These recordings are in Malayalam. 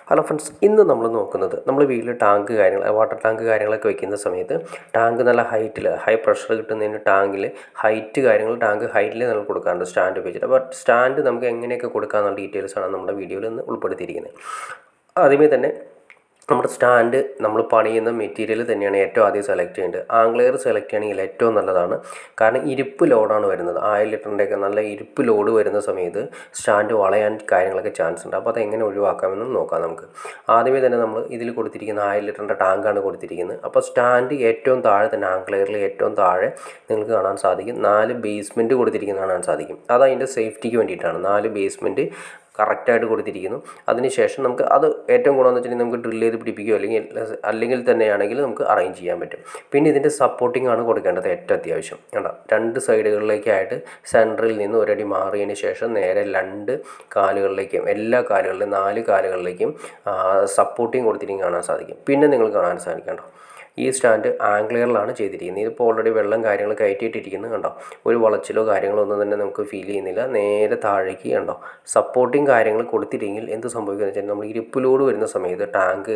ഹലോ ഫ്രണ്ട്സ്, ഇന്ന് നമ്മൾ നോക്കുന്നത് നമ്മൾ വീട്ടിൽ ടാങ്ക് വാട്ടർ ടാങ്ക് കാര്യങ്ങളൊക്കെ വെക്കുന്ന സമയത്ത് ടാങ്ക് നല്ല ഹൈ പ്രഷർ കിട്ടുന്നതിന് ടാങ്കിൽ ടാങ്ക് ഹൈറ്റിൽ നമ്മൾ കൊടുക്കാറുണ്ട് സ്റ്റാൻഡ് ഉപയോഗിച്ചിട്ട്. അപ്പോൾ സ്റ്റാൻഡ് നമുക്ക് എങ്ങനെയൊക്കെ കൊടുക്കാമെന്നുള്ള ഡീറ്റെയിൽസാണ് നമ്മുടെ വീഡിയോയിൽ ഇന്ന് ഉൾപ്പെടുത്തിയിരിക്കുന്നത്. ആദ്യമേ തന്നെ നമ്മുടെ സ്റ്റാൻഡ് നമ്മൾ പണിയുന്ന മെറ്റീരിയൽ തന്നെയാണ് ഏറ്റവും ആദ്യം സെലക്ട് ചെയ്യേണ്ടത്. ആംഗ്ലെയർ സെലക്ട് ചെയ്യണമെങ്കിൽ ഏറ്റവും നല്ലതാണ്. കാരണം ഇരുപ്പ് ലോഡാണ് വരുന്നത്. 1000 ലിറ്ററിൻ്റെയൊക്കെ നല്ല ഇരുപ്പ് ലോഡ് വരുന്ന സമയത്ത് സ്റ്റാൻഡ് വളയാൻ കാര്യങ്ങളൊക്കെ ചാൻസ് ഉണ്ട്. അപ്പോൾ അതെങ്ങനെ ഒഴിവാക്കാമെന്നും നോക്കാം നമുക്ക്. ആദ്യമേ തന്നെ നമ്മൾ ഇതിൽ കൊടുത്തിരിക്കുന്ന 1000 ലിറ്ററിൻ്റെ ടാങ്കാണ് കൊടുത്തിരിക്കുന്നത്. അപ്പോൾ സ്റ്റാൻഡ് ഏറ്റവും താഴെ തന്നെ ആംഗ്ലെയറിൽ ഏറ്റവും താഴെ നിങ്ങൾക്ക് കാണാൻ സാധിക്കും 4 ബേസ്മെൻറ്റ് കൊടുത്തിരിക്കുന്നത് കാണാൻ സാധിക്കും. അത് അതിൻ്റെ സേഫ്റ്റിക്ക് വേണ്ടിയിട്ടാണ്. 4 ബേസ്മെൻറ്റ് കറക്റ്റായിട്ട് കൊടുത്തിരിക്കുന്നു. അതിനുശേഷം നമുക്ക് അത് ഏറ്റവും ഗുണമെന്ന് വെച്ചിട്ടുണ്ടെങ്കിൽ നമുക്ക് ഡ്രിൽ ചെയ്ത് പിടിപ്പിക്കുകയോ അല്ലെങ്കിൽ തന്നെയാണെങ്കിൽ നമുക്ക് അറേഞ്ച് ചെയ്യാൻ പറ്റും. പിന്നെ ഇതിൻ്റെ സപ്പോർട്ടിംഗ് ആണ് കൊടുക്കേണ്ടത് ഏറ്റവും അത്യാവശ്യം. കണ്ടോ, 2 സൈഡുകളിലേക്കായിട്ട് സെൻറ്ററിൽ നിന്ന് ഒരടി മാറിയതിന് ശേഷം നേരെ 2 കാലുകളിലേക്കും എല്ലാ കാലുകളിലും 4 കാലുകളിലേക്കും സപ്പോർട്ടിങ് കൊടുത്തിരിക്കുന്നത് കാണാൻ സാധിക്കും. പിന്നെ നിങ്ങൾ കാണാൻ സാധിക്കണ്ടോ, ഈ സ്റ്റാൻഡ് ആംഗ്ലെയറിലാണ് ചെയ്തിരിക്കുന്നത്. ഇതിപ്പോൾ ഓൾറെഡി വെള്ളം കാര്യങ്ങൾ കയറ്റിയിട്ടിരിക്കുന്നത് കണ്ടോ. ഒരു വളച്ചിലോ കാര്യങ്ങളോ ഒന്നും തന്നെ നമുക്ക് ഫീൽ ചെയ്യുന്നില്ല. നേരെ താഴേക്ക് കണ്ടോ സപ്പോർട്ടിങ് കാര്യങ്ങൾ കൊടുത്തില്ലെങ്കിൽ എന്ത് സംഭവിക്കുകയെന്ന് വെച്ചാൽ നമ്മൾ ഇരുപ്പിലോട് വരുന്ന സമയത്ത് ടാങ്ക്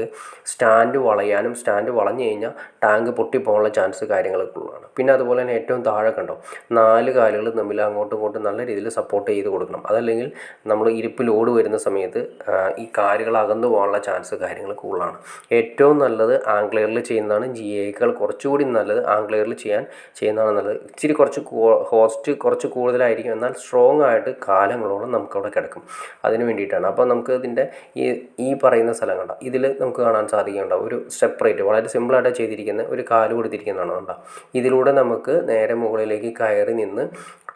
സ്റ്റാൻഡ് വളയാനും സ്റ്റാൻഡ് വളഞ്ഞു കഴിഞ്ഞാൽ ടാങ്ക് പൊട്ടിപ്പോകാനുള്ള ചാൻസ് കാര്യങ്ങളൊക്കെ ഉള്ളതാണ്. പിന്നെ അതുപോലെ തന്നെ ഏറ്റവും താഴെ കണ്ടോ 4 കാലുകൾ തമ്മിൽ അങ്ങോട്ടും ഇങ്ങോട്ടും നല്ല രീതിയിൽ സപ്പോർട്ട് ചെയ്ത് കൊടുക്കണം. അതല്ലെങ്കിൽ നമ്മൾ ഇരുപ്പ് ലോഡ് വരുന്ന സമയത്ത് ഈ കാലുകൾ അകന്നു പോകാനുള്ള ചാൻസ് കാര്യങ്ങൾ കൂടുതലാണ്. ഏറ്റവും നല്ലത് ആംഗ്ലെയറിൽ ചെയ്യുന്നതാണ്. GA-യേക്കാൾ കുറച്ചുകൂടി നല്ലത് ആംഗ്ലെയറിൽ ചെയ്യുന്നതാണ് നല്ലത്. ഇച്ചിരി കുറച്ച് കൂടുതലായിരിക്കും, എന്നാൽ സ്ട്രോങ് ആയിട്ട് കാലങ്ങളോളം നമുക്കവിടെ കിടക്കും. അതിന് വേണ്ടിയിട്ടാണ്. അപ്പോൾ നമുക്ക് ഇതിൻ്റെ ഈ പറയുന്ന സ്ഥലം കണ്ടോ, ഇതിൽ നമുക്ക് കാണാൻ സാധിക്കുന്നുണ്ടോ ഒരു സെപ്പറേറ്റ് വളരെ സിമ്പിളായിട്ട് ചെയ്തിരിക്കുന്ന ഒരു കാല് കൊടുത്തിരിക്കുന്നതാണ് കണ്ടോ. ഇതിലൂടെ നമുക്ക് നേരെ മുകളിലേക്ക് കയറി നിന്ന്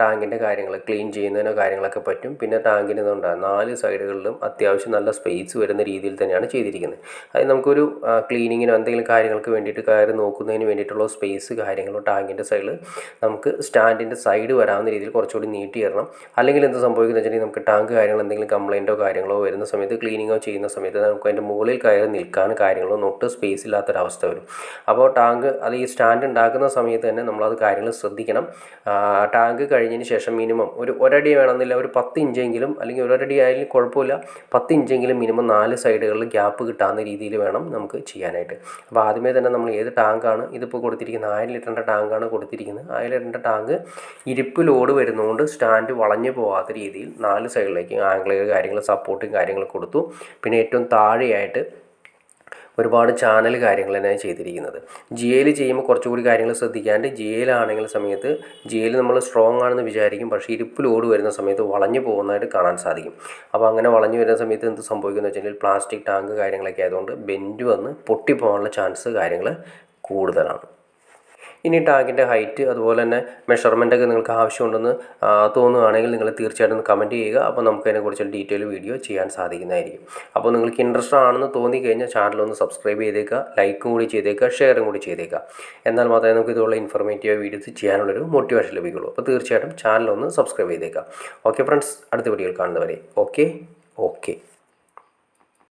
ടാങ്കിൻ്റെ കാര്യങ്ങൾ ക്ലീൻ ചെയ്യുന്നതിനോ കാര്യങ്ങളൊക്കെ പറ്റും. പിന്നെ ടാങ്കിന് ഇതുണ്ടാകും 4 സൈഡുകളിലും അത്യാവശ്യം നല്ല സ്പേസ് വരുന്ന രീതിയിൽ തന്നെയാണ് ചെയ്തിരിക്കുന്നത്. അത് നമുക്കൊരു ക്ലീനിങ്ങിനോ എന്തെങ്കിലും കാര്യങ്ങൾക്ക് വേണ്ടിയിട്ട് കയറി നോക്കുന്നതിന് വേണ്ടിയിട്ടുള്ള സ്പേസ് കാര്യങ്ങളോ ടാങ്കിൻ്റെ സൈഡിൽ നമുക്ക് സ്റ്റാൻഡിൻ്റെ സൈഡ് വരാവുന്ന രീതിയിൽ കുറച്ചുകൂടി നീട്ടി ഇടണം. അല്ലെങ്കിൽ എന്ത് സംഭവിക്കുന്നത് വെച്ചിട്ടുണ്ടെങ്കിൽ നമുക്ക് ടാങ്ക് കാര്യങ്ങൾ എന്തെങ്കിലും കംപ്ലയിൻറ്റോ കാര്യങ്ങളോ വരുന്ന സമയത്ത് ക്ലീനിങ്ങോ ചെയ്യുന്ന സമയത്ത് നമുക്ക് അതിൻ്റെ മുകളിൽ കയറി നിൽക്കാൻ കാര്യങ്ങളോ ഒട്ടും സ്പേസ് ഇല്ലാത്തൊരവസ്ഥ വരും. അപ്പോൾ ഈ സ്റ്റാൻഡ് ഉണ്ടാക്കുന്ന സമയത്ത് തന്നെ നമ്മളത് കാര്യങ്ങൾ ശ്രദ്ധിക്കണം. ടാങ്ക് കഴിഞ്ഞതിന് ശേഷം മിനിമം ഒരടി വേണമെന്നില്ല, ഒരു 10 ഇഞ്ചെങ്കിലും, അല്ലെങ്കിൽ ഒരടി ആയാലും കുഴപ്പമില്ല, 10 ഇഞ്ചെങ്കിലും മിനിമം 4 സൈഡുകളിൽ ഗ്യാപ്പ് കിട്ടാവുന്ന രീതിയിൽ വേണം നമുക്ക് ചെയ്യാനായിട്ട്. അപ്പോൾ ആദ്യമേ തന്നെ നമ്മൾ ഏത് ടാങ്കാണ് ഇതിപ്പോൾ കൊടുത്തിരിക്കുന്നത്, 1000 ലിറ്ററിൻ്റെ ടാങ്കാണ് കൊടുത്തിരിക്കുന്നത്. 1000 ലിറ്ററിൻ്റെ ടാങ്ക് ഇരുപ്പ് ലോഡ് വരുന്നതുകൊണ്ട് സ്റ്റാൻഡ് വളഞ്ഞു പോകാത്ത രീതിയിൽ 4 സൈഡിലേക്ക് ആംഗ്ലെയർ കാര്യങ്ങൾ സപ്പോർട്ടും കാര്യങ്ങൾ കൊടുത്തു. പിന്നെ ഏറ്റവും താഴെയായിട്ട് ഒരുപാട് ചാനൽ കാര്യങ്ങൾ തന്നെയാണ് ചെയ്തിരിക്കുന്നത്. GA-യിൽ ചെയ്യുമ്പോൾ കുറച്ചുകൂടി കാര്യങ്ങൾ ശ്രദ്ധിക്കാണ്ട്, GA-യിലാണെങ്കിൽ സമയത്ത് GA-യിൽ നമ്മൾ സ്ട്രോങ് ആണെന്ന് വിചാരിക്കും, പക്ഷേ ഇരുപ്പ് ലോഡ് വരുന്ന സമയത്ത് വളഞ്ഞു പോകുന്നതായിട്ട് കാണാൻ സാധിക്കും. അപ്പോൾ അങ്ങനെ വളഞ്ഞു വരുന്ന സമയത്ത് എന്ത് സംഭവിക്കുന്നത് വെച്ചാൽ പ്ലാസ്റ്റിക് ടാങ്ക് കാര്യങ്ങളൊക്കെ ആയതുകൊണ്ട് ബെൻഡ് വന്ന് പൊട്ടിപ്പോകാനുള്ള ചാൻസ് കാര്യങ്ങൾ കൂടുതലാണ്. ഇനി ടാങ്കിൻ്റെ ഹൈറ്റ് അതുപോലെ തന്നെ മെഷർമെൻറ്റൊക്കെ നിങ്ങൾക്ക് ആവശ്യമുണ്ടെന്ന് തോന്നുകയാണെങ്കിൽ നിങ്ങൾ തീർച്ചയായിട്ടും കമൻറ്റ് ചെയ്യുക. അപ്പോൾ നമുക്കതിനെക്കുറിച്ച് ഡീറ്റെയിൽ വീഡിയോ ചെയ്യാൻ സാധിക്കുന്നതായിരിക്കും. അപ്പോൾ നിങ്ങൾക്ക് ഇൻട്രസ്റ്റ് ആണെന്ന് തോന്നിക്കഴിഞ്ഞാൽ ചാനലൊന്ന് സബ്സ്ക്രൈബ് ചെയ്തേക്കുക, ലൈക്കും കൂടി ചെയ്തേക്കുക, ഷെയറും കൂടി ചെയ്തേക്കുക. എന്നാൽ മാത്രമേ നമുക്ക് ഇതുള്ള ഇൻഫോർമേറ്റീവ് വീഡിയോസ് ചെയ്യാനുള്ളൊരു മോട്ടിവേഷൻ ലഭിക്കുള്ളൂ. അപ്പോൾ തീർച്ചയായിട്ടും ചാനലൊന്ന് സബ്സ്ക്രൈബ് ചെയ്തേക്കുക. ഓക്കെ ഫ്രണ്ട്സ്, അടുത്ത വീഡിയോയിൽ കാണുന്നവരെ ഓക്കെ.